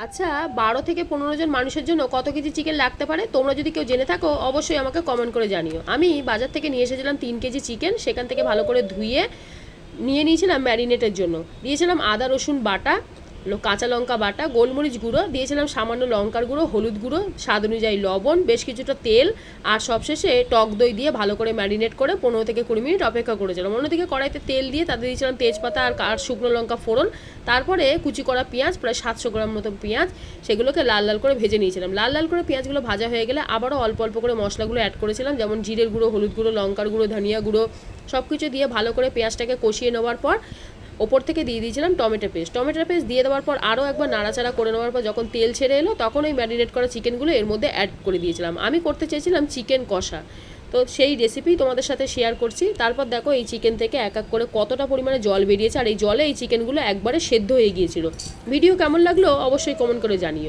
আচ্ছা, 12 থেকে 15 জন মানুষের জন্য কত কেজি চিকেন লাগতে পারে? তোমরা যদি কেউ জেনে থাকো অবশ্যই আমাকে কমেন্ট করে জানিও। আমি বাজার থেকে নিয়ে এসেছিলাম 3 কেজি চিকেন, সেখান থেকে ভালো করে ধুয়ে নিয়ে নিয়েছিলাম ম্যারিনেটের জন্য। দিয়েছিলাম আদা রসুন বাটা, কাঁচা লঙ্কা বাটা, গোলমরিচ গুঁড়ো, দিয়েছিলাম সামান্য লঙ্কার গুঁড়ো, হলুদ গুঁড়ো, স্বাদ অনুযায়ী লবণ, বেশ কিছুটা তেল, আর সবশেষে টক দই দিয়ে ভালো করে ম্যারিনেট করে 15 থেকে 20 মিনিট অপেক্ষা করেছিলাম। অন্যদিকে কড়াইতে তেল দিয়ে তাতে দিয়েছিলাম তেজপাতা আর শুকনো লঙ্কা ফোড়ন। তারপরে কুচি করা পেঁয়াজ, প্রায় 700 গ্রাম মতো পেঁয়াজ, সেগুলোকে লাল লাল করে ভেজে নিয়েছিলাম। লাল লাল করে পেঁয়াজগুলো ভাজা হয়ে গেলে আবারও অল্প অল্প করে মশলাগুলো অ্যাড করেছিলাম, যেমন জিরের গুঁড়ো, হলুদ গুঁড়ো, লঙ্কার গুঁড়ো, ধনিয়া গুঁড়ো, সব কিছু দিয়ে ভালো করে পেঁয়াজটাকে কষিয়ে নেওয়ার পর ওপর থেকে দিয়ে দিয়েছিলাম টমেটো পেস্ট দিয়ে দেওয়ার পর আরও একবার নাড়াচাড়া করে নেওয়ার পর যখন তেল ছেড়ে এলো তখন ওই ম্যারিনেট করা চিকেনগুলো এর মধ্যে অ্যাড করে দিয়েছিলাম। আমি করতে চেয়েছিলাম চিকেন কষা, তো সেই রেসিপি তোমাদের সাথে শেয়ার করছি। তারপর দেখো এই চিকেন থেকে এক এক করে কতটা পরিমাণে জল বেরিয়েছে, আর এই জলে এই চিকেনগুলো একবারে সেদ্ধ হয়ে গিয়েছিল। ভিডিও কেমন লাগলো অবশ্যই কমেন্ট করে জানিও।